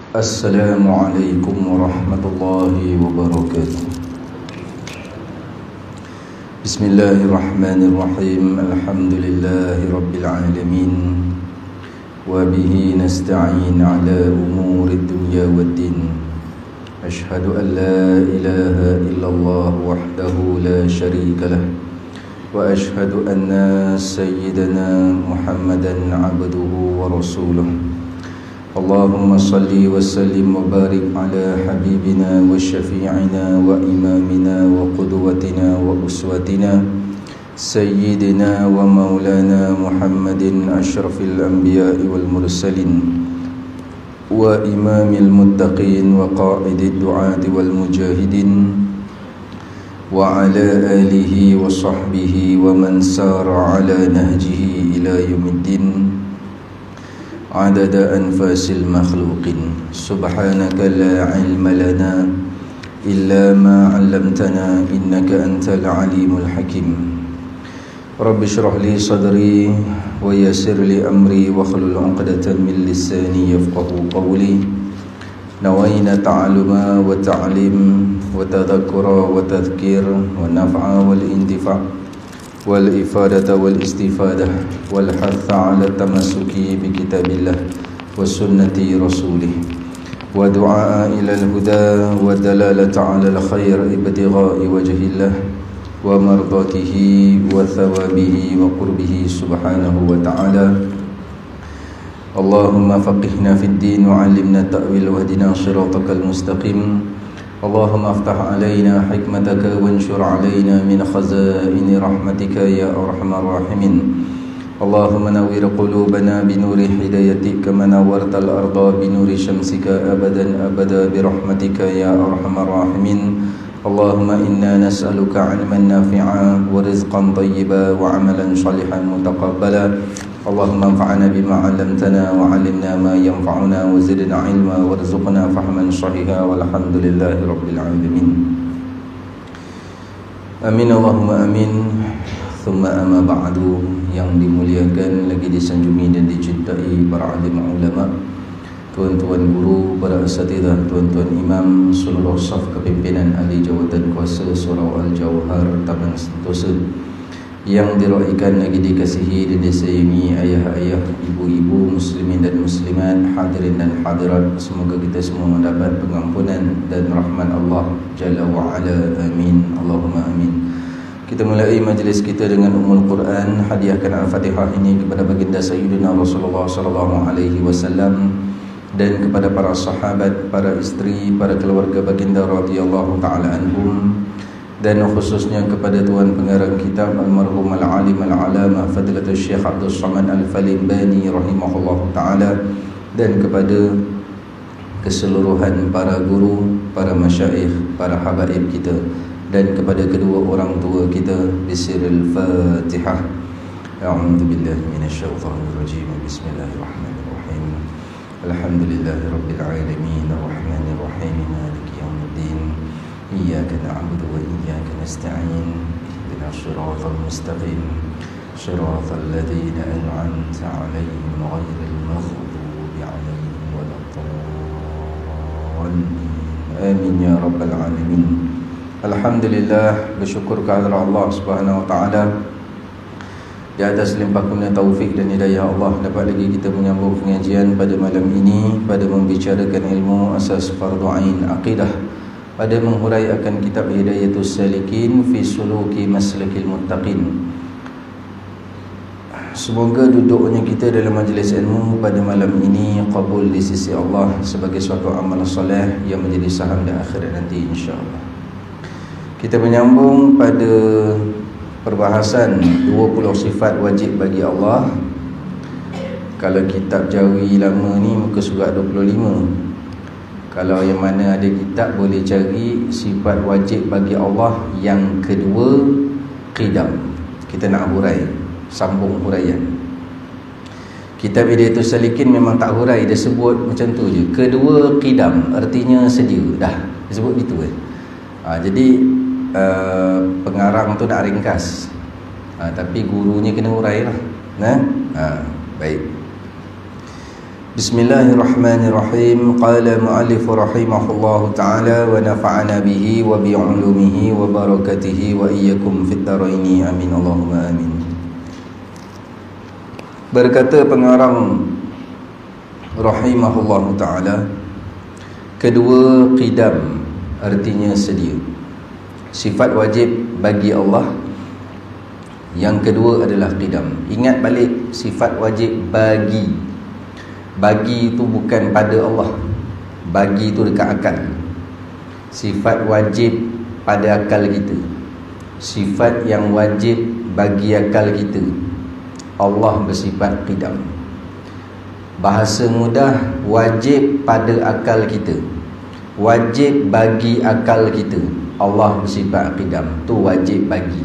Assalamualaikum warahmatullahi wabarakatuh. Bismillahirrahmanirrahim. Alhamdulillahi rabbil alamin. Wa bihi nasta'in ala umuri dunya waddin. Ashhadu an la ilaha illallah wahdahu la syarika lah. Wa ashhadu anna sayyidana Muhammadan abduhu wa rasuluh. Allahumma salli wa sallim wa barik ala habibina wa syafi'ina wa imamina wa qudwatina wa uswatina Sayyidina wa maulana Muhammadin ashrafil anbiya'i wal mursalin wa imamil muttaqin wa qa'idid du'ati wal mujahidin wa ala alihi wa sahbihi wa man sara ala nahjihi ila yaumiddin adada anfasil makhluqin. Subhanaka la ilma lana illa ma 'allamtana innaka antal alimul hakim. Rabbi shrah li sadri wa yassir li amri wa hlul 'uqdatam min lisani yafqahu qawli. Nawayna ta'alluma wa ta'lim wa tadhakkura wa tadhkir wa naf'a wal intifa' wal ifadata wal istifadah wal hatha ala tamassuki bi kitabillah wa sunnati rasulih wa du'a ila al huda wa dalalata ala al khair ibtigha'i wajhillah wa mardatihi wa thawabihi wa qurbihi subhanahu wa ta'ala. Allahumma faqihna fid din wa 'allimna ta'wil wa hdina shiratakal mustaqim. Allahumma aftah alaina hikmataka wanshur alaina min khazaini rahmatika ya arhamar rahimin. Allahumma nawwir qulubana binuri hidayatik kama nawwartal arda binuri syamsika abadan abada birahmatika ya arhamar rahimin. Allahumma inna nas'aluka 'ilman nafi'a wa rizqan thayyiba wa 'amalan shalihan mutaqabbala. Allahumma anfa'na bima 'allamtana wa 'allimna ma yanfa'una wa zidna 'ilma warzuqna fahman shahiha walhamdulillahi rabbil alamin. Amin Allahumma amin. Thumma amma ba'du. Yang dimuliakan, lagi disanjungi dan dicintai para alim ulama, tuan-tuan guru, para asatidzah, tuan-tuan imam, seluruh saf kepimpinan ahli jawatan kuasa Surau Al-Jauhar Taman Sentosa yang diraikan, lagi dikasihi dan disayangi ayah-ayah, ibu-ibu, muslimin dan muslimat, hadirin dan hadirat. Semoga kita semua mendapat pengampunan dan rahmat Allah Jalla wa'ala. Amin Allahumma amin. Kita mulai majlis kita dengan Ummul Quran. Hadiahkan Al-Fatihah ini kepada baginda Sayyidina Rasulullah sallallahu alaihi wasallam dan kepada para sahabat, para isteri, para keluarga baginda radhiyallahu taala anhum, dan khususnya kepada tuan pengarang kitab almarhum al-alim al-alama Fadilatul Syekh Abdul Samad Al-Falimbani rahimahullahu taala, dan kepada keseluruhan para guru, para masyayikh, para habaib kita, dan kepada kedua orang tua kita. Bisiril Fatihah. A'udzu billahi minasyaitonir rajim. Bismillahirrahmanirrahim. Alhamdulillahirabbil alamin arrahmanir rahim maliki yaumiddin. Iyyaka na'budu wa iyyaka nasta'in. Ihdinas siratal mustaqim. Siratal ladzina an'amta 'alaihim ghairil maghdubi 'alaihim waladdallin. Amin ya rabbal alamin. Alhamdulillah, bersyukur kehadrat Allah Subhanahu wa taala di atas limpah kurnia taufik dan hidayah Allah, dapat lagi kita menyambung pengajian pada malam ini pada membicarakan ilmu asas fardu ain akidah, pada menghurai akan kitab Hidayatus Salikin fi Suluki Maslakil Muttaqin. Semoga duduknya kita dalam majlis ilmu pada malam ini qabul di sisi Allah sebagai suatu amal soleh yang menjadi saham di akhirat nanti insya-Allah. Kita menyambung pada perbahasan 20 sifat wajib bagi Allah. Kalau kitab Jawi lama ni muka surat 25. Kalau yang mana ada kitab boleh cari sifat wajib bagi Allah yang kedua, qidam. Kita nak hurai, sambung huraian. Kitab Hidayatus Salikin memang tak hurai, dia sebut macam tu je. Kedua, qidam, artinya sedia. Dah, dia sebut gitu jadi pengarang tu nak ringkas, tapi gurunya kena hurai lah. Baik. Bismillahirrahmanirrahim. Qala mu'allif rahimahullahu ta'ala wa nafa'ana bihi wa bi'ulumihi wa barakatihi wa iyyakum fid dharaini amin Allahumma amin. Berkata pengarang rahimahullahu ta'ala, kedua qidam artinya sedia, sifat wajib bagi Allah. Yang kedua adalah qidam. Ingat balik, sifat wajib bagi. Bagi itu bukan pada Allah. Bagi itu dekat akal. Sifat wajib pada akal kita. Sifat yang wajib bagi akal kita. Allah bersifat qidam. Bahasa mudah, wajib pada akal kita, wajib bagi akal kita. Allah bersifat qidam. Tu wajib bagi.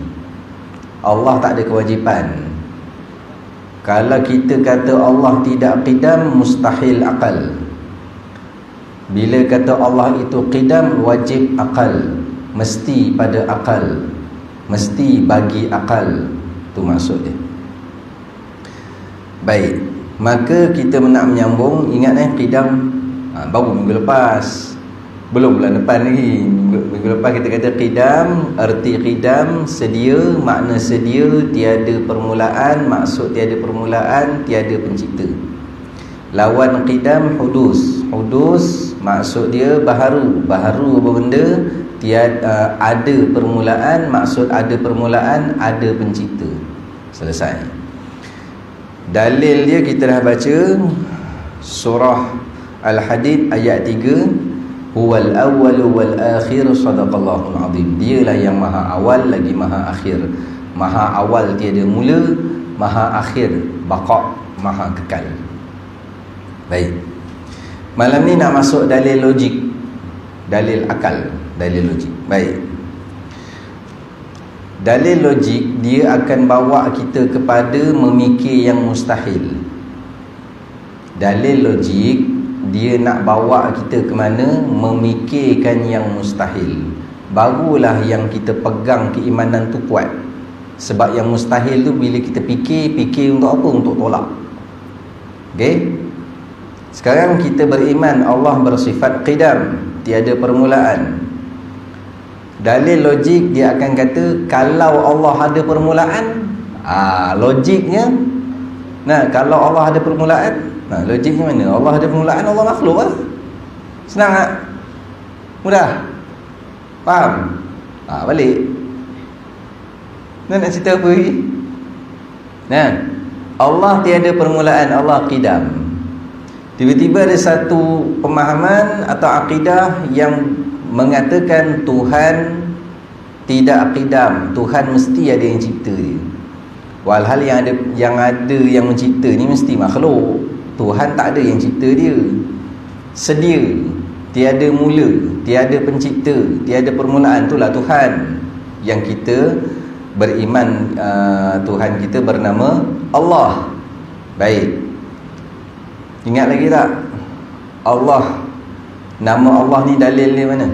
Allah tak ada kewajipan. Kalau kita kata Allah tidak qidam, mustahil akal. Bila kata Allah itu qidam, wajib akal, mesti pada akal, mesti bagi akal. Itu maksud dia. Baik, maka kita nak menyambung. Ingat qidam baru minggu lepas, belum bulan depan lagi. Minggu lepas kita kata qidam, arti qidam sedia, makna sedia, tiada permulaan, maksud tiada permulaan, tiada pencipta. Lawan qidam hudus. Hudus maksud dia baharu. Baharu apa benda? Tiada, ada permulaan, maksud ada permulaan, ada pencipta. Selesai. Dalil dia kita dah baca, surah Al-Hadid ayat 3. Huwal awwalu wal akhir sadaqallahul azim. Dialah yang maha awal lagi maha akhir. Maha awal tiada mula, maha akhir baqa, maha kekal. Baik. Malam ni nak masuk dalil logik, dalil akal, dalil logik. Baik. Dalil logik dia akan bawa kita kepada memikir yang mustahil. Dalil logik dia nak bawa kita ke mana? Memikirkan yang mustahil. Barulah yang kita pegang keimanan tu kuat. Sebab yang mustahil tu bila kita fikir untuk apa? Untuk tolak. Okey? Sekarang kita beriman Allah bersifat qidam, tiada permulaan. Dalil logik dia akan kata kalau Allah ada permulaan, logiknya, kalau Allah ada permulaan, logiknya mana? Allah ada permulaan, Allah makhluk lah. Senang tak? Mudah? Faham? Balik. Nak cerita apa lagi? Allah tiada permulaan, Allah qidam. Tiba-tiba ada satu pemahaman atau akidah yang mengatakan Tuhan tidak qidam, Tuhan mesti ada yang cipta dia. Walhal yang ada yang mencipta ni mesti makhluk. Tuhan tak ada yang cipta dia. Sedia, tiada mula, tiada pencipta, tiada permulaan. Itulah Tuhan yang kita beriman. Tuhan kita bernama Allah. Baik. Ingat lagi tak? Allah, nama Allah ni dalil dia mana?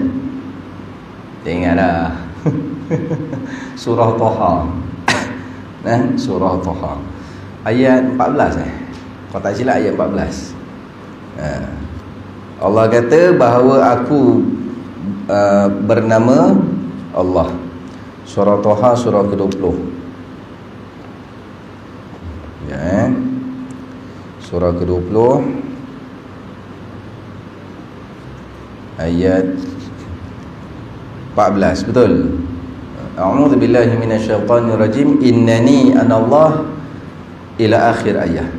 Tak ingat dah. Surah Taha. Surah Taha ayat 14 Kalau tak silap ayat 14. Allah kata bahawa aku bernama Allah. Surah Taha surah ke-20. Surah ke-20 ayat 14. Betul? A'udzu billahi minasyaitonir rajim. Innani anallah ila akhir ayat.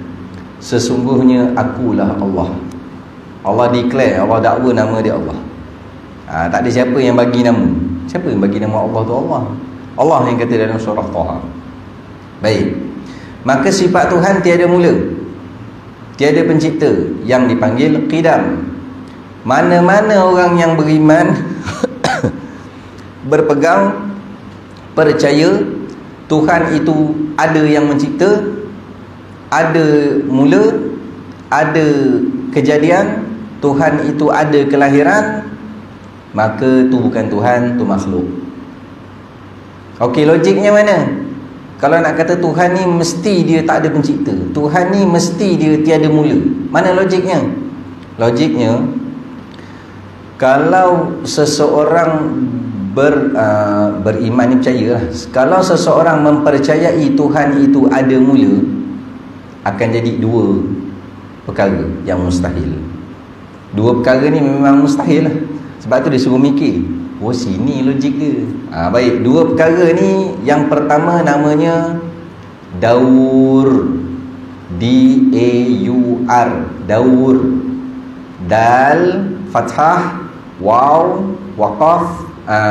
Sesungguhnya akulah Allah. Allah declare, Allah dakwa nama dia Allah. Tak ada siapa yang bagi nama. Siapa yang bagi nama Allah tu? Allah. Allah yang kata dalam surah Taha. Baik. Maka sifat Tuhan tiada mula, tiada pencipta, yang dipanggil qidam. Mana-mana orang yang beriman berpegang, percaya Tuhan itu ada yang mencipta, ada mula, ada kejadian, Tuhan itu ada kelahiran, maka tu bukan Tuhan, tu makhluk. Okey, logiknya mana? Kalau nak kata Tuhan ni mesti dia tak ada pencipta, Tuhan ni mesti dia tiada mula, mana logiknya? Logiknya, kalau seseorang beriman ni, percaya lah, kalau seseorang mempercayai Tuhan itu ada mula, akan jadi dua perkara yang mustahil. Dua perkara ni memang mustahil lah. Sebab tu dia suruh mikir, oh sini logik dia. Baik, dua perkara ni, yang pertama namanya daur, D-A-U-R, daur. Dal fathah, waw waqaf,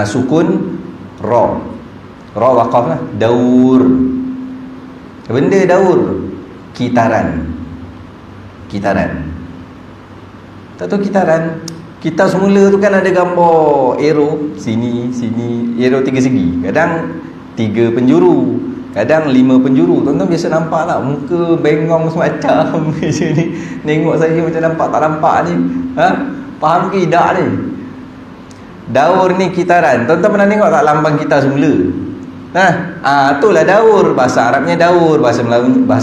sukun, ra waqaf lah, daur. Benda daur, kitaran. Tak tahu kitaran? Kita semula tu kan ada gambar arrow, sini, arrow 3 segi. Kadang 3 penjuru, kadang 5 penjuru. Tuan-tuan biasa nampak tak muka bengong semacam macam ni. Tengok saya macam nampak tak nampak ni. Faham ke tidak ni? Daur ni kitaran. Tuan-tuan pernah tengok tak lambang kita semula? Itulah daur. Bahasa Arabnya daur, bahasa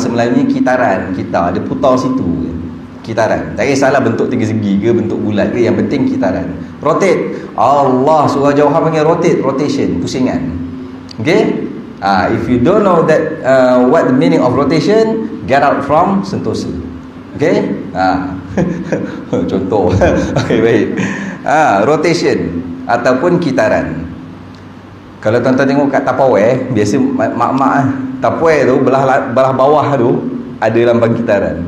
Melayunya kitaran. Kita ada putar situ, kitaran. Tak kisahlah bentuk 3 segi ke bentuk bulat ke, yang penting kitaran. Rotate, Allah surah Jauhar panggil rotate, rotation, pusingan. Okay, if you don't know that what the meaning of rotation, get out from Sentosa. Okay, contoh. Okay, baik. Rotation ataupun kitaran. Kalau tuan-tuan tengok kat Tupperware, biasa mak-mak Tupperware tu belah bawah tu ada lambang kitaran.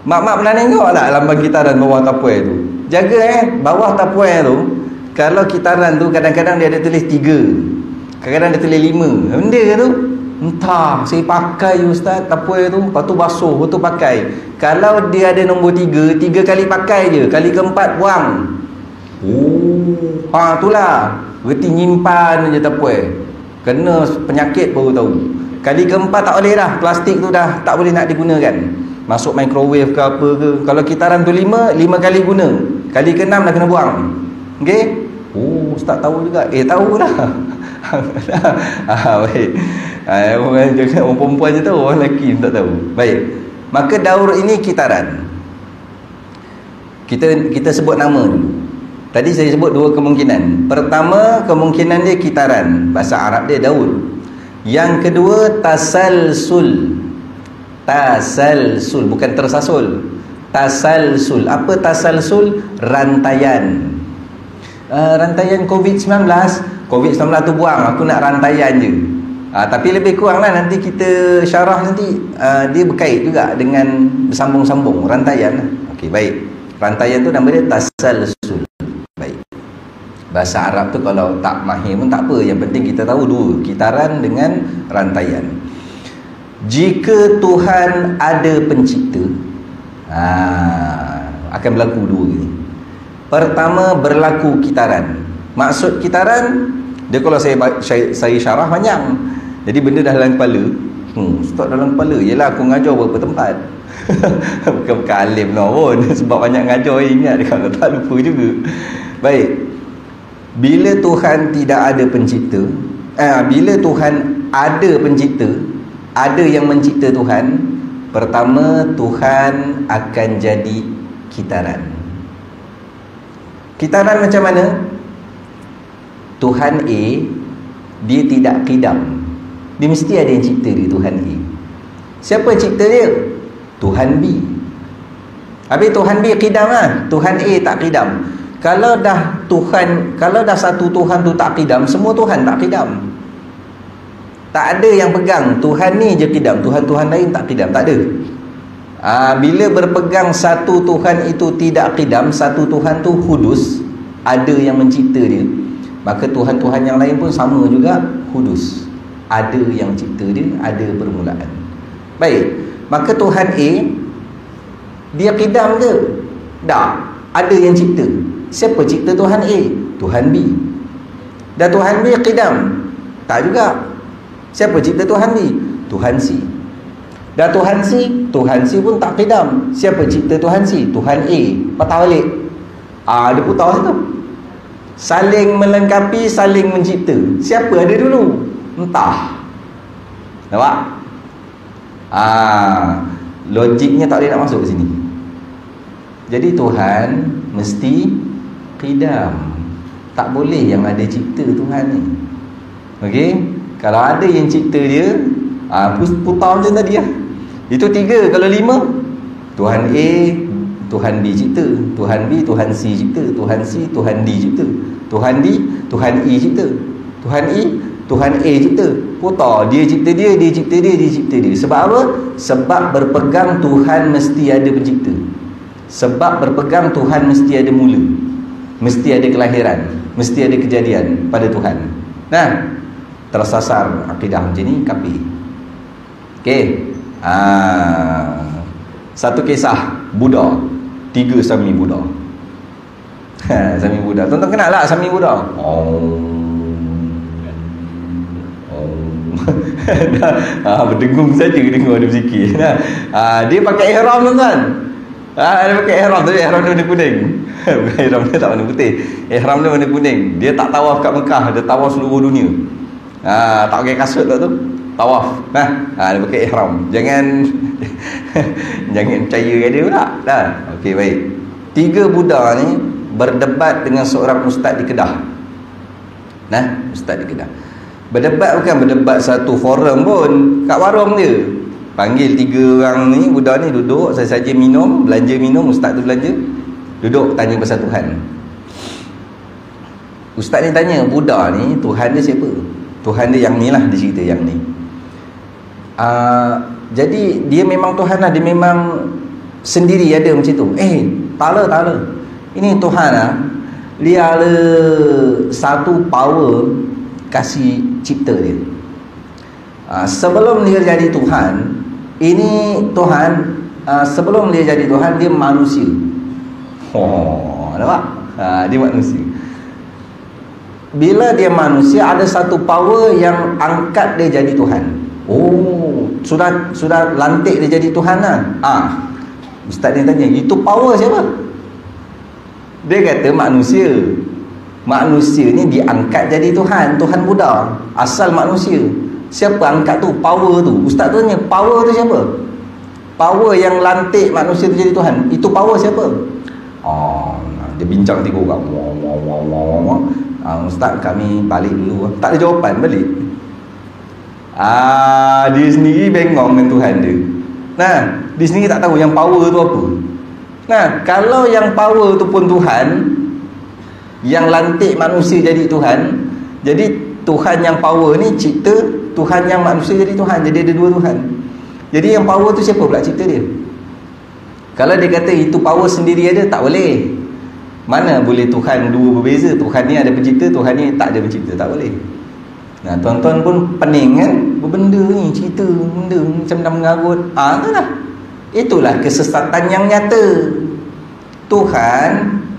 Mak-mak pernah tengok tak lambang kitaran bawah Tupperware tu? Jaga bawah Tupperware tu, kalau kitaran tu kadang-kadang dia ada tulis 3, kadang-kadang dia tulis 5. Benda tu entah, saya pakai ustaz Tupperware tu, lepas tu basuh, lepas tu pakai. Kalau dia ada nombor 3 kali pakai je, kali keempat buang. Itulah berarti nyimpan je Tupperware. Kena penyakit baru tahu. Kali keempat tak boleh dah, plastik tu dah tak boleh nak digunakan, masuk microwave ke apa ke. Kalau kitaran tu 5 kali guna, kali ke-6 dah kena buang. Okey? Ustaz tahu juga. Tahu dah. Baik. Orang perempuan je tahu, orang lelaki tak tahu. Baik. Maka daur ini kitaran. Kita sebut nama dulu. Tadi saya sebut 2 kemungkinan. Pertama, kemungkinan dia kitaran, bahasa Arab dia daur. Yang kedua, tasalsul. Tasalsul, bukan tersasul. Tasalsul. Apa tasalsul? Rantaian. Rantaian COVID-19. COVID-19 tu buang, aku nak rantaian je. Tapi lebih kurang lah, nanti kita syarah nanti, dia berkait juga dengan bersambung-sambung, rantaian lah. Okey, baik. Rantaian tu nama dia tasalsul. Baik. Bahasa Arab tu kalau tak mahir pun tak apa, yang penting kita tahu dua, kitaran dengan rantaian. Jika Tuhan ada pencipta, akan berlaku 2 ni. Pertama, berlaku kitaran. Maksud kitaran dia, kalau saya syarah panjang, jadi benda dah dalam kepala. Ustaz dalam kepala, yelah aku ngajar berapa tempat. Bukan alim lah pun, sebab banyak ngajar ingat, kalau tak lupa juga. Baik, bila Tuhan tidak ada pencipta, bila Tuhan ada pencipta, ada yang mencipta Tuhan, pertama Tuhan akan jadi kitaran. Kitaran macam mana? Tuhan A, dia tidak qidam. Dia mesti ada yang cipta dia, Tuhan A. Siapa cipta dia? Tuhan B. Habis Tuhan B qidam lah, Tuhan A tak qidam. Kalau dah satu Tuhan tu tak qidam, semua Tuhan tak qidam. Tak ada yang pegang Tuhan ni je qidam, Tuhan-Tuhan lain tak qidam, tak ada. Bila berpegang satu Tuhan itu tidak qidam, satu Tuhan tu hudus, ada yang mencipta dia, maka Tuhan-Tuhan yang lain pun sama juga hudus, ada yang cipta dia, ada permulaan. Baik, maka Tuhan A, dia qidam ke? Tak, ada yang cipta. Siapa cipta Tuhan A? Tuhan B. Dan Tuhan B qidam? Tak juga. Siapa cipta Tuhan B? Tuhan C. Dan Tuhan C pun tak qidam. Siapa cipta Tuhan C? Tuhan A. Patah balik. Dia putar situ. Saling melengkapi, saling mencipta. Siapa ada dulu? Entah. Nampak? Logiknya tak boleh nak masuk ke sini. Jadi Tuhan mesti qidam. Tak boleh yang ada cipta Tuhan ni. Okey? Kalau ada yang cipta dia, putar macam tadi lah. Itu 3. Kalau 5, Tuhan A, Tuhan B cipta, Tuhan B, Tuhan C cipta, Tuhan C, Tuhan D cipta, Tuhan D, Tuhan E cipta, Tuhan E, Tuhan A cipta. Putar, dia cipta dia, dia cipta dia, dia cipta dia. Sebab apa? Sebab berpegang Tuhan mesti ada pencipta. Sebab berpegang Tuhan mesti ada mula, mesti ada kelahiran, mesti ada kejadian pada Tuhan. Nah, tersasar akidah macam ni, kafir. Okey. Satu kisah Buddha, 3 Sami Buddha. Sami Buddha. Tuan-tuan kenal tak Sami Buddha? Berdengung saja dengar dia berzikir. Dia pakai ihram tuan-tuan. Dia pakai ihram, tapi ihram dia warna kuning. Bukan ihram dia tak warna putih. Ihram dia warna kuning. Dia tak tawaf kat Mekah, dia tawaf seluruh dunia. Tak pakai kasut tak tu. Tawaf. Dia pakai ihram. Jangan jangan percaya kat dia pula. Dah. Okey, baik. 3 Buddha ni berdebat dengan seorang ustaz di Kedah. Ustaz di Kedah. Berdebat bukan berdebat satu forum pun, kat warung dia. Panggil 3 orang ni, Buddha ni duduk, saya saja minum, belanja minum, ustaz tu belanja. Duduk tanya pasal Tuhan. Ustaz ni tanya, Buddha ni Tuhan dia siapa? Tuhan dia yang ni lah, dia cerita yang ni. Jadi dia memang Tuhan lah, dia memang sendiri ada macam tu. Tak ada. Ini Tuhan lah, dia ada satu power kasih cipta dia. Sebelum dia jadi Tuhan, ini Tuhan, sebelum dia jadi Tuhan, dia manusia. Nampak? Dia manusia. Bila dia manusia, ada satu power yang angkat dia jadi Tuhan. Sudah lantik dia jadi Tuhan lah. Ustaz ni tanya, itu power siapa? Dia kata manusia. Manusia ni diangkat jadi Tuhan. Tuhan Buddha, asal manusia. Siapa angkat tu? Power tu. Ustaz tu tanya, power tu siapa? Power yang lantik manusia tu jadi Tuhan, itu power siapa? Dia bincang 3 orang. Ustaz, kami balik dulu. Tak ada jawapan, balik. Dia sendiri bengong dengan Tuhan dia. Dia sendiri tak tahu yang power tu apa. Kalau yang power tu pun Tuhan, yang lantik manusia jadi Tuhan, jadi Tuhan yang power ni cipta, Tuhan yang manusia jadi Tuhan. Jadi ada 2 Tuhan. Jadi yang power tu siapa pula cipta dia? Kalau dia kata itu power sendiri ada, tak boleh. Mana boleh Tuhan 2 berbeza? Tuhan ni ada pencipta, Tuhan ni tak ada pencipta, tak boleh. Tuan-tuan pun pening kan, berbenda ni, cerita benda macam dah mengarut. Itulah kesesatan yang nyata. Tuhan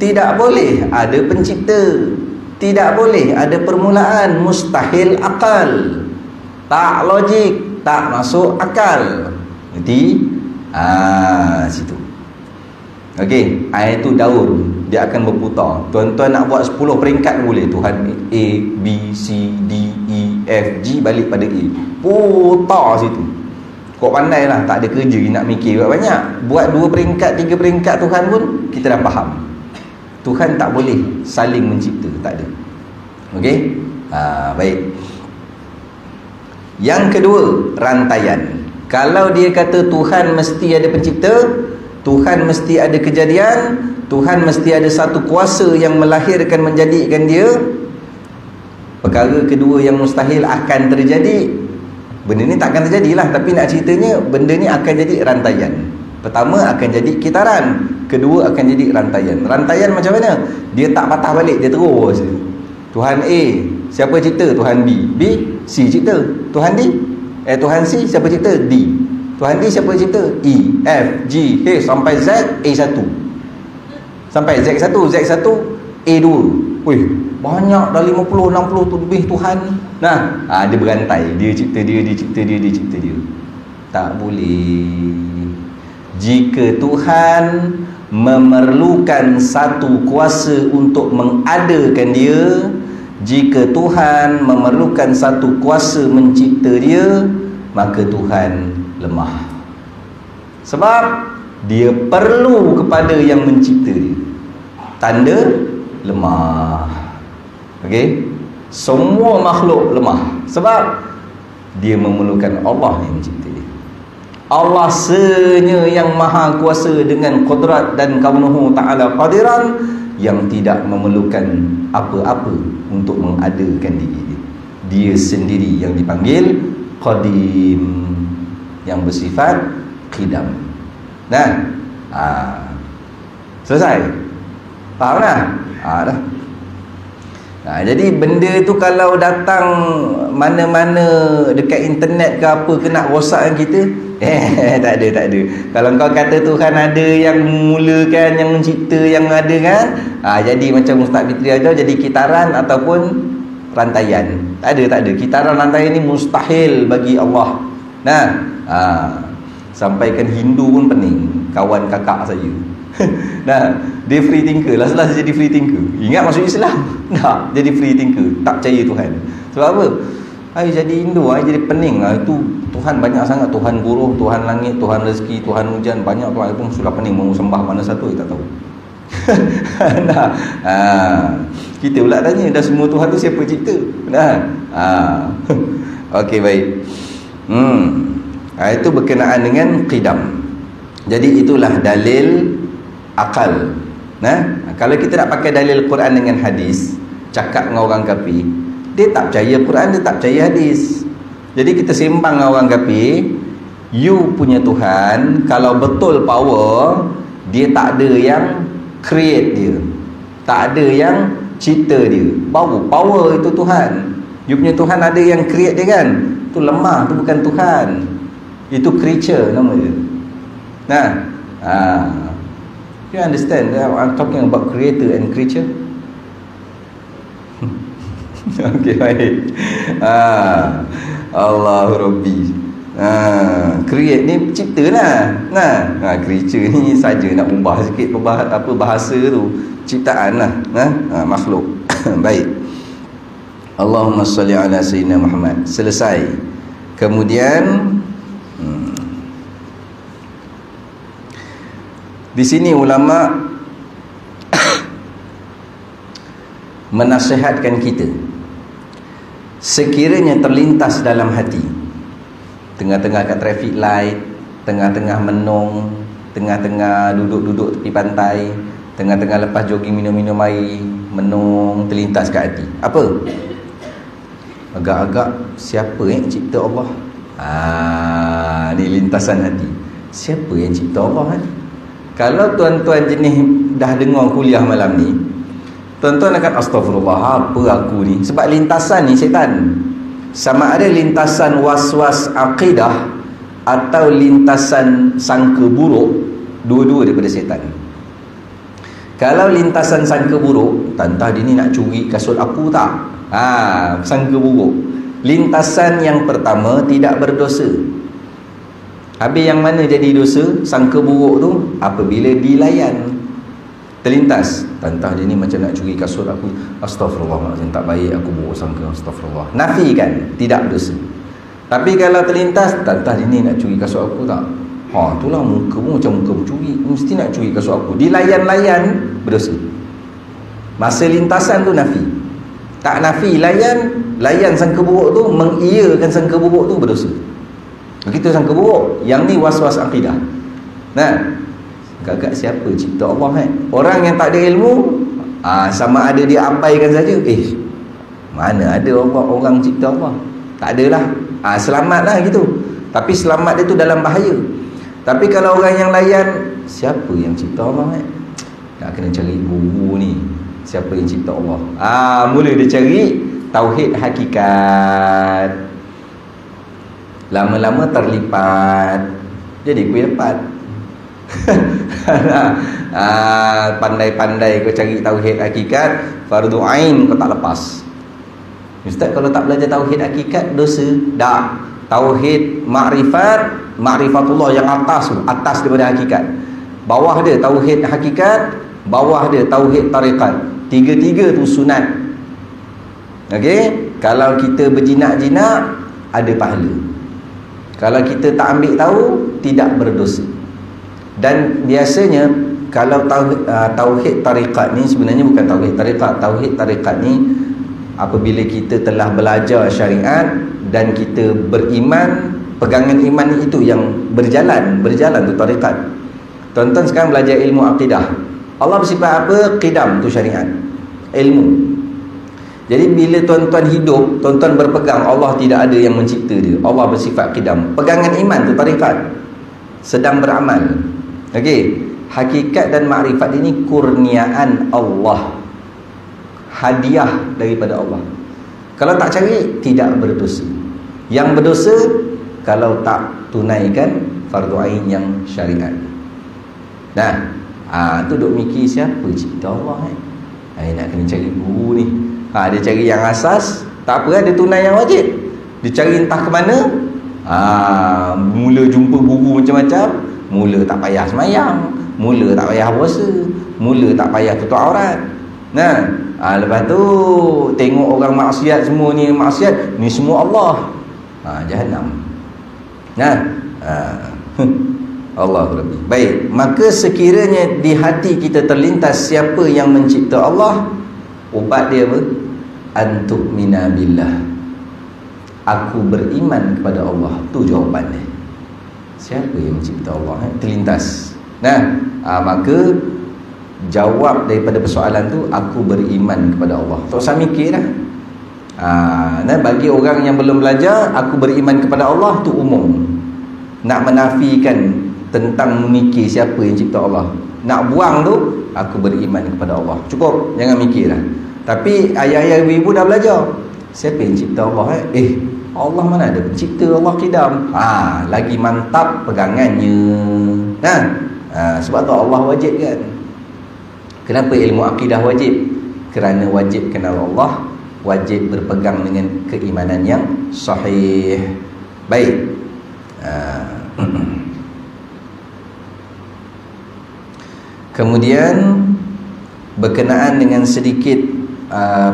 tidak boleh ada pencipta, tidak boleh ada permulaan, mustahil akal, tak logik, tak masuk akal. Jadi situ. Okey, air tu daun, dia akan berputar. Tuan-tuan nak buat 10 peringkat boleh. Tuhan A, B, C, D, E, F, G, balik pada A. Putar situ. Kau pandai lah, tak ada kerja nak mikir banyak. Buat 2 peringkat, 3 peringkat Tuhan pun kita dah faham. Tuhan tak boleh saling mencipta, tak ada. Okey? Baik. Yang kedua, rantaian. Kalau dia kata Tuhan mesti ada pencipta, Tuhan mesti ada kejadian, Tuhan mesti ada satu kuasa yang melahirkan, menjadikan dia, perkara kedua yang mustahil akan terjadi. Benda ni tak akan terjadilah, tapi nak ceritanya benda ni akan jadi rantaian. Pertama akan jadi kitaran, kedua akan jadi rantaian. Rantaian macam mana? Dia tak patah balik, dia terus. Tuhan A, siapa cipta? Tuhan B. B, C cipta. Tuhan D, Tuhan C, siapa cipta? D. Tuhan D, siapa cipta? E, F, G, H sampai Z, A1. Sampai Z1, Z1, A2. Wih, banyak dah 50, 60 tu lebih Tuhan. Dia berantai. Dia cipta dia, dia cipta dia, dia cipta dia. Tak boleh. Jika Tuhan memerlukan satu kuasa untuk mengadakan dia, jika Tuhan memerlukan satu kuasa mencipta dia, maka Tuhan lemah. Sebab dia perlu kepada yang mencipta dia. Tanda lemah. Okey? Semua makhluk lemah sebab dia memerlukan Allah yang mencipta dia. Allah senya yang maha kuasa dengan qudrat dan kaunuhu ta'ala qadiran, yang tidak memerlukan apa-apa untuk mengadakan diri dia. Dia sendiri yang dipanggil qadim, yang bersifat qidam. Nah, selesai. Faham dah? Dah. Jadi benda tu kalau datang mana-mana dekat internet ke apa, kena rosakkan kita, tak ada. Kalau kau kata Tuhan ada yang memulakan, yang mencipta, yang ada kan, jadi macam Ustaz Fitri ajar, jadi kitaran ataupun rantaian. Tak ada. Kitaran rantaian ni mustahil bagi Allah. Sampaikan Hindu pun pening, kawan kakak saya. Dia free thinker. Last jadi free thinker. Ingat masuk Islam, tak jadi free thinker, tak percaya Tuhan. Sebab apa? Jadi Hindu, jadi pening. Itu Tuhan banyak sangat. Tuhan buruh, Tuhan langit, Tuhan rezeki, Tuhan hujan, banyak Tuhan pun sudah pening. Mau sembah mana satu tak tahu. Kita pula tanya, dah semua Tuhan tu siapa cipta? Okey, baik. Itu berkenaan dengan qidam. Jadi itulah dalil akal. Kalau kita nak pakai dalil Quran dengan hadis, cakap dengan orang kafir, dia tak percaya Quran, dia tak percaya hadis. Jadi kita sembang dengan orang kafir, you punya Tuhan kalau betul power, dia tak ada yang create dia, tak ada yang cipta dia. Baru power itu Tuhan. You punya Tuhan ada yang create dia kan, itu lemah, itu bukan Tuhan, itu creature nama dia. You understand that I'm talking about creator and creature? Okey, baik. Allahu Rabbi. Create ni cipta lah. Creature ni saja nak ubah sikit bahasa tu, ciptaan lah. Makhluk. Baik. Allahumma salli ala sayyidina Muhammad. Selesai. Kemudian di sini ulama menasihatkan kita, sekiranya terlintas dalam hati, tengah-tengah kat traffic light, tengah-tengah menung, tengah-tengah duduk-duduk tepi pantai, tengah-tengah lepas jogging minum-minum air, menung, terlintas kat hati, apa? Agak-agak, siapa yang cipta Allah? Ni lintasan hati. Siapa yang cipta Allah kan? Kalau tuan-tuan jenis dah dengar kuliah malam ni, tuan-tuan akan astagfirullah, apa aku ni? Sebab lintasan ni syaitan. Sama ada lintasan was-was akidah atau lintasan sangka buruk, dua-dua daripada syaitan. Kalau lintasan sangka buruk, tantah dia ni nak curi kasut aku tak? Sangka buruk. Lintasan yang pertama, tidak berdosa. Habis yang mana jadi dosa? Sangka buruk tu apabila dilayan, terlintas, tantah dia ni macam nak curi kasut aku, astagfirullahaladzim, tak baik aku buruk sangka, astagfirullah. Nafikan, tidak dosa. Tapi kalau terlintas, tantah dia ni nak curi kasut aku tak? Itulah muka pun macam muka mencuri, mesti nak curi kasut aku. Dilayan-layan, berdosa. Masa lintasan tu nafi. Tak nafi, layan sangka buruk tu, mengiyakan sangka buruk tu, berdosa. Begitu sangka buruk. Yang ni was-was akidah. Agak-agak siapa cipta Allah kan? Orang yang tak ada ilmu, sama ada dia abaikan saja, mana ada orang cipta Allah? Tak adalah. Selamatlah gitu. Tapi selamat dia tu dalam bahaya. Tapi kalau orang yang layan, siapa yang cipta Allah kan? Nak kena cari guru ni, siapa yang cipta Allah? Mula dia cari tauhid hakikat. Lama-lama terlipat, jadi kuih lepat. Pandai-pandai kau cari tauhid hakikat, fardu ain kau tak lepas. Ustaz, kalau tak belajar tauhid hakikat dosa? Tak. Tauhid ma'rifatullah yang atas daripada hakikat. Bawah dia tauhid hakikat, bawah dia tauhid tariqat. Tiga-tiga tu sunat. Okey, kalau kita berjinak-jinak ada pahala. Kalau kita tak ambil tahu, tidak berdosa. Dan biasanya kalau tauhid tarikat ni sebenarnya bukan tauhid tarikat. Tauhid tarikat ni apabila kita telah belajar syariat dan kita beriman, pegangan iman itu yang berjalan tu tarikat. Tuan-tuan sekarang belajar ilmu akidah. Allah bersifat apa? Qidam tu syariat, ilmu. Jadi bila tuan-tuan hidup, tuan-tuan berpegang Allah tidak ada yang mencipta dia, Allah bersifat qidam. Pegangan iman tu tarikat, sedang beramal. Okey, hakikat dan makrifat ini kurniaan Allah, hadiah daripada Allah. Kalau tak cari, tidak berdosa. Yang berdosa kalau tak tunaikan fardu ain yang syariat. Nah, tu duk mikir siapa cipta Allah nak kena cari guru ni. Dia cari yang asas, tak apa, dia tunai yang wajib. Dia cari entah ke mana. Mula jumpa guru macam-macam, mula tak payah semayang, mula tak payah puasa, mula tak payah tutup aurat. Lepas tu tengok orang maksiat, semua ni maksiat, ni semua Allah. Jahannam. Allah Rabbi. Baik, maka sekiranya di hati kita terlintas siapa yang mencipta Allah, ubat dia apa? Antu'mina billah, aku beriman kepada Allah. Tu jawapan dia. Siapa yang mencipta Allah? Terlintas. Maka jawab daripada persoalan tu, aku beriman kepada Allah. Tak usah mikir dah. Bagi orang yang belum belajar, aku beriman kepada Allah tu umum. Nak menafikan tentang memikir siapa yang cipta Allah, nak buang tu, aku beriman kepada Allah. Cukup, jangan mikir dah. Tapi ayah-ayah ibu-ibu dah belajar, siapa yang cipta Allah? Allah mana ada pencipta, Allah qidam. Lagi mantap pegangannya. Sebab tu Allah wajib kan. Kenapa ilmu akidah wajib? Kerana wajib kenal Allah, wajib berpegang dengan keimanan yang sahih. Baik. Kemudian berkenaan dengan sedikit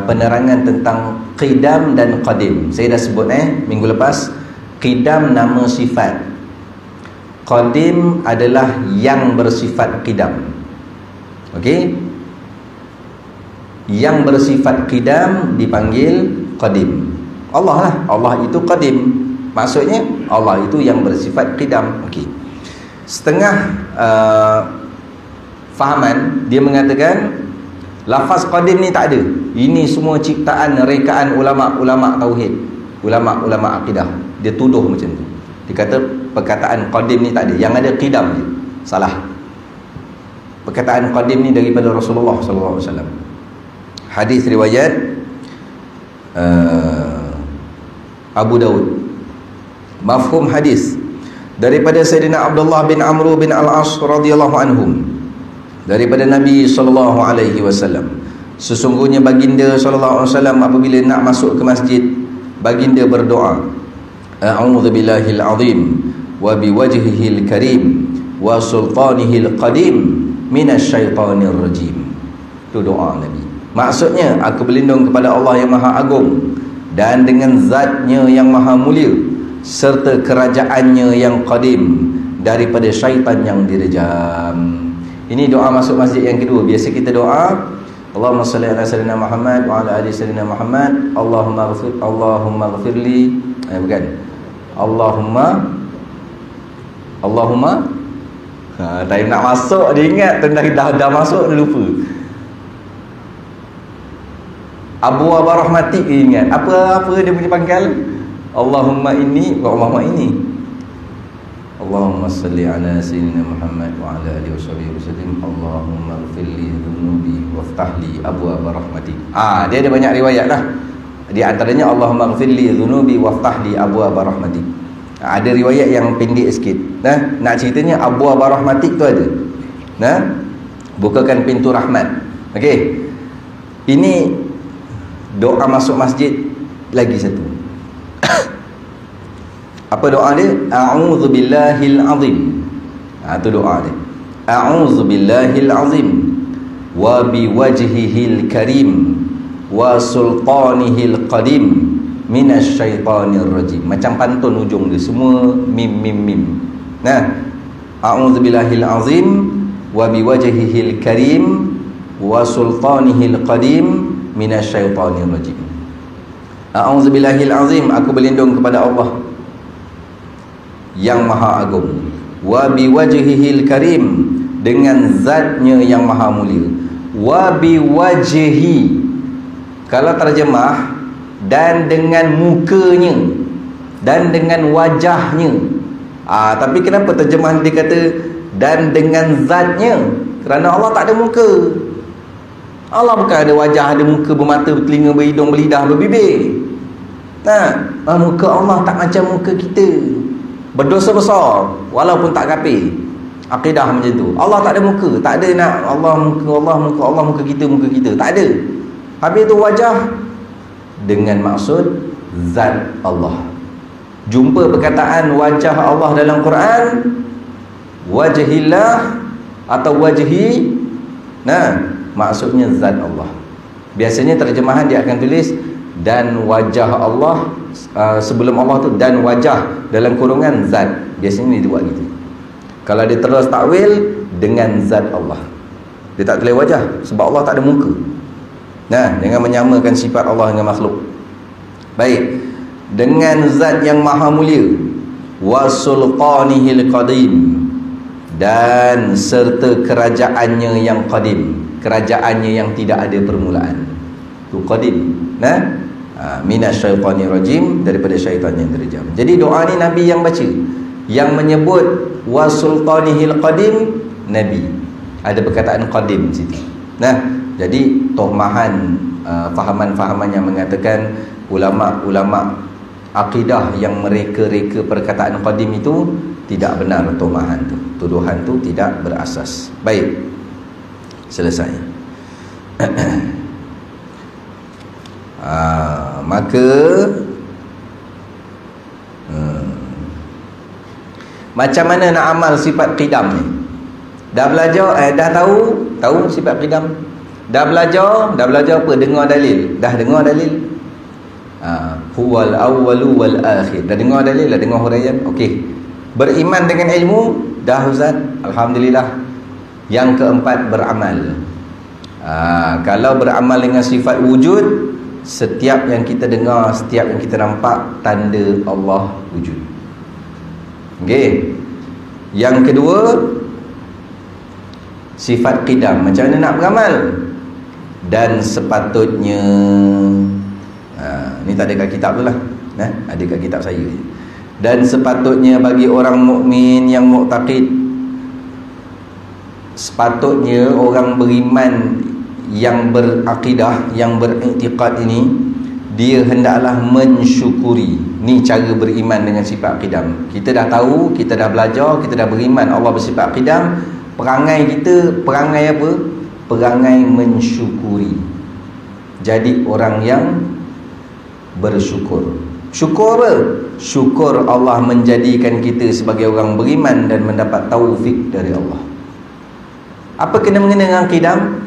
penerangan tentang qidam dan qadim. Saya dah sebut minggu lepas, qidam nama sifat, qadim adalah yang bersifat qidam. Okey, yang bersifat qidam dipanggil qadim. Allah lah, Allah itu qadim, maksudnya Allah itu yang bersifat qidam. Okey, setengah fahaman dia mengatakan lafaz qadim ni tak ada, ini semua ciptaan rekaan ulama-ulama tauhid, ulama-ulama akidah. Dia tuduh macam tu. Dia kata perkataan qadim ni tak ada, yang ada qidam je. Salah. Perkataan qadim ni daripada Rasulullah sallallahu alaihi wasallam. Hadis riwayat Abu Daud. Mafhum hadis daripada Sayyidina Abdullah bin Amr bin Al-As radhiyallahu anhum, daripada Nabi sallallahu alaihi wasallam, sesungguhnya baginda sallallahu alaihi wasallam apabila nak masuk ke masjid, baginda berdoa, a'udzu billahil azim wa biwajhihil karim wa sultanihil qadim minasyaitonir rajim. Itu doa Nabi. Maksudnya, aku berlindung kepada Allah yang maha agung dan dengan zatnya yang maha mulia serta kerajaannya yang qadim daripada syaitan yang direjam. Ini doa masuk masjid yang kedua. Biasa kita doa, Allahumma salli ala sayyidina Muhammad wa ala ali sayyidina Muhammad, Allahumma ghafirli, bukan, Allahumma time nak masuk dia ingat, dah masuk dia lupa. Abu Rahmatik dia ingat. Apa dia punya pangkal? Allahumma inni wa Allahumma inni. Allahumma salli ala sayyidina Muhammad wa ala alihi wasallam. Allahumma ighfirli dhunubi waftahli abwaab rahmatik. Dia ada banyak riwayat lah. Di antaranya Allahumma ighfirli dhunubi waftahli abwaab rahmatik. Ada riwayat yang pendek sikit. Nak ceritanya abwaab rahmatik tu ada. Bukakan pintu rahmat. Okey. Ini doa masuk masjid lagi satu. Apa doa dia? A'udzu billahil azim. Itu doa dia. A'udzu billahil azim wa biwajhihil karim wa sultanihil qadim minasyaitonir rajim. Macam pantun ujung dia semua mim mim mim. Nah, a'udzubillahil azim wa biwajhihil karim wa sultanihil qadim minasyaitonir rajim. A'udzubillahil azim, aku berlindung kepada Allah yang maha agung, wa biwajhihil karim, dengan zatnya yang maha mulia. Wa biwajhi, kalau terjemah, dan dengan mukanya, dan dengan wajahnya. Tapi kenapa terjemahan dia kata dan dengan zatnya? Kerana Allah tak ada muka. Allah bukan ada wajah, ada muka, bermata, bertelinga, berhidung, berlidah, berbibir. Muka Allah tak macam muka kita. Berdosa besar walaupun tak kafir. Akidah macam tu. Allah tak ada muka, tak ada nak Allah muka, Allah muka kita, tak ada. Habis tu wajah dengan maksud zat Allah. Jumpa perkataan wajah Allah dalam Quran, wajhillah atau wajhi, maksudnya zat Allah. Biasanya terjemahan dia akan tulis dan wajah Allah, sebelum Allah tu dan wajah dalam kurungan zat. Biasanya dia buat gitu. Kalau dia terus takwil dengan zat Allah, dia tak tulis wajah sebab Allah tak ada muka. Jangan menyamakan sifat Allah dengan makhluk. Baik, dengan zat yang maha mulia, wa sultanihil qadim, dan serta kerajaannya yang qadim, kerajaannya yang tidak ada permulaan. Tu qadim. Minasyaitonir rajim, daripada syaitan yang terjam. Jadi doa ni Nabi yang baca, yang menyebut wa sultanihil qadim, Nabi. Ada perkataan qadim situ. Jadi tohmahan, fahaman-fahaman yang mengatakan ulama-ulama akidah yang mereka-reka perkataan qadim itu tidak benar. Tohmahan tu, tuduhan tu tidak berasas. Baik, selesai. Maka macam mana nak amal sifat qidam ni? Dah belajar, dah tahu sifat qidam? Dah belajar apa? Dengar dalil. Dah dengar dalil? Huwal awwalu wal akhir. Dah dengar dalil, dah dengar huraian. Okey. Beriman dengan ilmu, dah Ustaz. Alhamdulillah. Yang keempat, beramal. Kalau beramal dengan sifat wujud, setiap yang kita dengar, setiap yang kita nampak, tanda Allah wujud. Okey. Yang kedua, sifat qidam. Macam mana nak beramal? Dan sepatutnya, ni tak ada kat kitab tu lah, ada kat kitab saya. Dan sepatutnya bagi orang mukmin yang muqtaqid, sepatutnya orang beriman yang berakidah, yang beriktikad ini, dia hendaklah mensyukuri. Ni cara beriman dengan sifat qidam. Kita dah tahu, kita dah belajar, kita dah beriman Allah bersifat qidam. Perangai kita, perangai apa? Perangai mensyukuri. Jadi orang yang bersyukur. Syukur apa? Syukur Allah menjadikan kita sebagai orang beriman dan mendapat taufik dari Allah. Apa kena-mengena dengan qidam?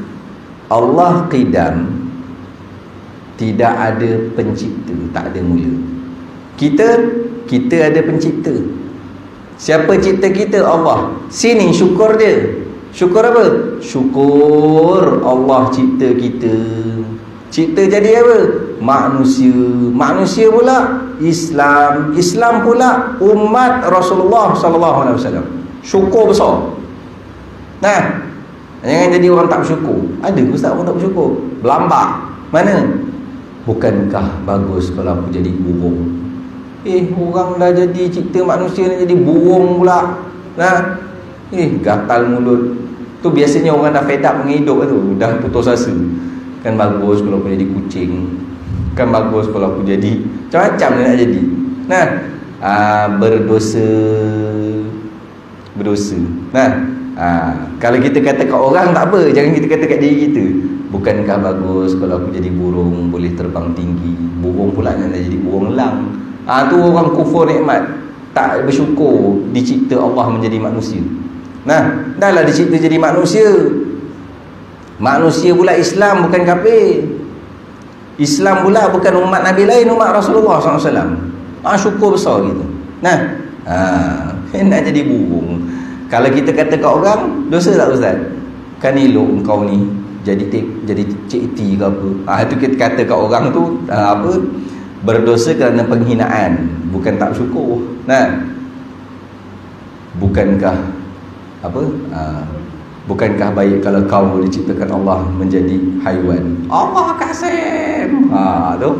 Allah qidam, tidak ada pencipta, tak ada mula. Kita ada pencipta. Siapa cipta kita? Allah. Sini syukur dia. Syukur apa? Syukur Allah cipta kita. Cipta jadi apa? Manusia. Manusia pula Islam. Islam pula umat Rasulullah SAW. Syukur besar. Jangan jadi orang tak bersyukur. Ada Ustaz orang tak bersyukur? Berlambak. Mana? Bukankah bagus kalau aku jadi burung? Orang dah jadi cipta manusia ni jadi burung pula. Gatal mulut. Tu biasanya orang dah fed up dengan hidup tu, dah putus asa. Kan bagus kalau aku jadi kucing. Kan bagus kalau aku jadi macam-macam dia nak jadi. Berdosa. Kalau kita kata kat orang tak apa, jangan kita kata kat diri kita. Bukankah bagus kalau aku jadi burung, boleh terbang tinggi. Burung pula nak jadi burung elang. Tu orang kufur nikmat, tak bersyukur dicipta Allah menjadi manusia. Dah lah dicipta jadi manusia. Manusia pula Islam, bukan kafir. Islam pula bukan umat Nabi lain, umat Rasulullah SAW. Syukur besar gitu. Nah, nak jadi burung. Kalau kita kata kat orang, dosa tak Ustaz? Kan elok engkau ni jadi cikti ke apa. Itu kita kata kat orang tu berdosa kerana penghinaan, bukan tak syukur. Nah, bukankah baik kalau kau diciptakan Allah menjadi haiwan? Allah Kasim. Tu.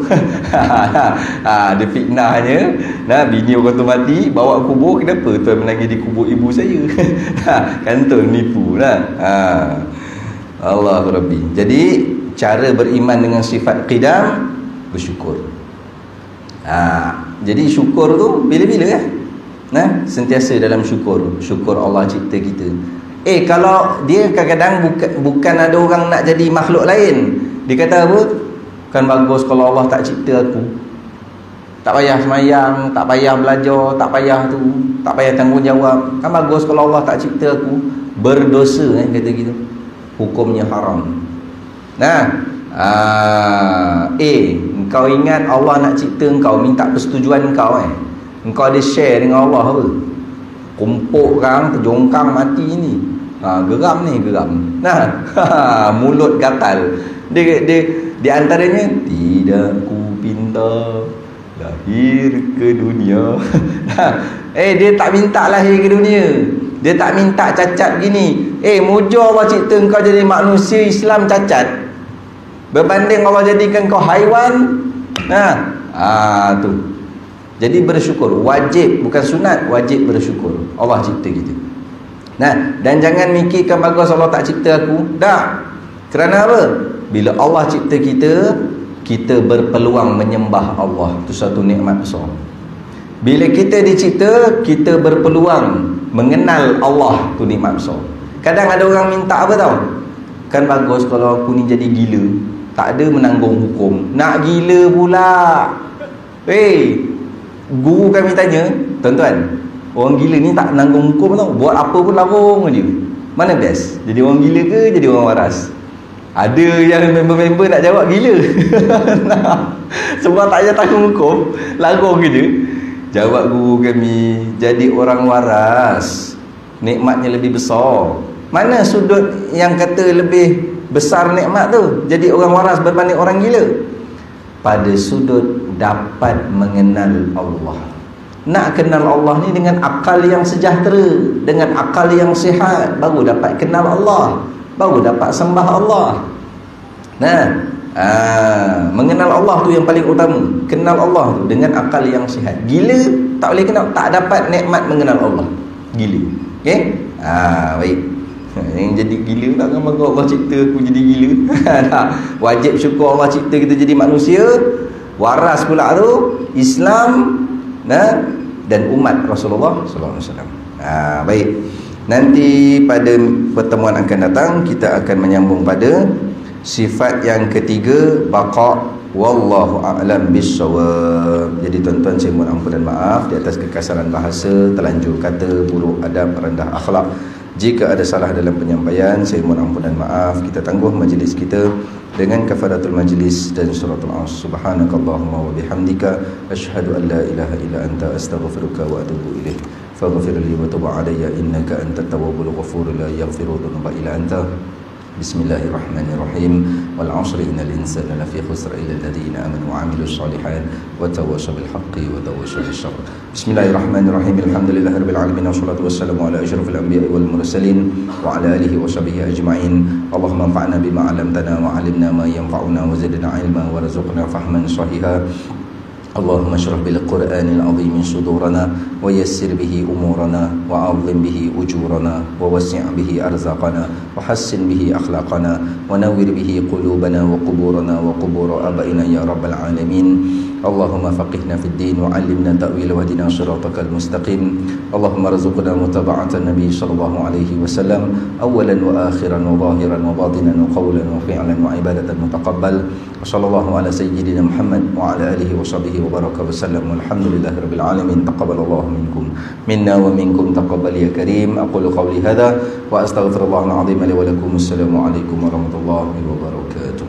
Dia fitnahnya. Nah, bini orang tu mati, bawa kubur, kenapa tuan menangis di kubur ibu saya? Kan tu nipu lah. Allah Rabbi. Jadi cara beriman dengan sifat qidam, bersyukur. Jadi syukur tu bila-bila kan? Nah, sentiasa dalam syukur. Syukur Allah cipta kita. Kalau dia kadang-kadang bukan ada orang nak jadi makhluk lain. Dia kata apa? Kan bagus kalau Allah tak cipta aku. Tak payah semayang, tak payah belajar, tak payah tu, tak payah tanggungjawab. Kan bagus kalau Allah tak cipta aku. Berdosa kata gitu. Hukumnya haram. Nah, engkau ingat Allah nak cipta engkau, minta persetujuan engkau engkau ada share dengan Allah apa? Kumpuk kan, terjongkang mati ni. Geram. Nah, mulut gatal. Dia di antaranya, tidak ku pinta lahir ke dunia. Dia tak minta lahir ke dunia. Dia tak minta cacat gini. Mujur Allah cipta kau jadi manusia Islam cacat, berbanding Allah jadikan kau haiwan. Tu. Jadi bersyukur, wajib, bukan sunat, wajib bersyukur Allah cipta kita. Nah, dan jangan mikirkan bagus Allah tak cipta aku. Dah. Kerana apa? Bila Allah cipta kita, kita berpeluang menyembah Allah. Itu satu nikmat besar. Bila kita dicipta, kita berpeluang mengenal Allah. Itu nikmat besar. Kadang ada orang minta apa tau? Kan bagus kalau aku ni jadi gila, tak ada menanggung hukum. Nak gila pula. Guru kami tanya, tuan-tuan, orang gila ni tak menanggung hukum tau. Buat apa pun larung je. Mana best? Jadi orang gila ke jadi orang waras? Ada yang member-member nak jawab gila. Sebab tak payah tanggung hukum, larung je. Jawab guru kami, jadi orang waras, nikmatnya lebih besar. Mana sudut yang kata lebih besar nikmat tu, jadi orang waras berbanding orang gila? Pada sudut dapat mengenal Allah. Nak kenal Allah ni dengan akal yang sejahtera, dengan akal yang sihat, baru dapat kenal Allah, baru dapat sembah Allah. Nah, mengenal Allah tu yang paling utama. Kenal Allah tu dengan akal yang sihat. Gila tak boleh kenal, tak dapat nikmat mengenal Allah. Gila. Okey? Baik. Yang jadi gila tak kan, maka Allah cipta aku jadi gila. Wajib syukur Allah cipta kita jadi manusia waras pula tu, Islam, dan umat Rasulullah sallallahu alaihi wasallam. Baik. Nanti pada pertemuan akan datang kita akan menyambung pada sifat yang ketiga, baqa. Wallahu a'lam bissawab. Jadi tuan-tuan, saya mohon ampun dan maaf di atas kekasaran bahasa, terlanjur kata, buruk adab, rendah akhlak. Jika ada salah dalam penyampaian, saya mohon ampun dan maaf. Kita tangguh majlis kita dengan kafaratul majlis dan suratul As. Subhanakallahumma wa bihamdika asyhadu an la ilaha illa anta astaghfiruka wa atubu ilaik. Faghfir li wa tub alayya innaka antat tawwabul ghafur. La yaghfiru dhunuba illa anta. Bismillahirrahmanirrahim. Wal 'asri innal insana lafi khusr illa alladhina amanu wa 'amilus shalihat wa tawassaw bil haqqi wa tawassaw bis sabr. Bismillahirrahmanirrahim. Alhamdulillahirabbil alamin wassalatu wassalamu ala asyrafil anbiya'i wal mursalin wa ala alihi wa sahbihi ajma'in. Allahumma anfa'na bima 'allamtana wa 'allimna ma yanfa'una wa zidna 'ilma warzuqna fahman sahiha. Allahumma syrah bil Qur'anil azim sudurana wa yassir bihi umurana wa 'azzim bihi ujurana wa wasi' bihi arzaqana wa hassin bihi akhlaqana wa nawwir bihi qulubana wa quburana wa qubur abaina ya rabbal alamin. Allahumma faqihna fid din wa 'allimna ta'wil wa hdina shiratakal mustaqim. Allahumma rzuqna mutaba'atan nabi sallallahu alaihi wasallam awalan wa akhiran wa zahiran wa batinan wa qawlan wa fi'lan wa ibadatan mutaqabbal. Wa sallallahu ala sayyidina Muhammad wa ala alihi wa sahbihi wa baraka wa sallam. Walhamdulillahirabbil alamin. Taqabbalallahu minkum minna wa minkum taqabbal ya karim. Aqulu qawli hadha wa astaghfirullahal azim li wa lakum. Assalamu alaikum warahmatullahi wabarakatuh.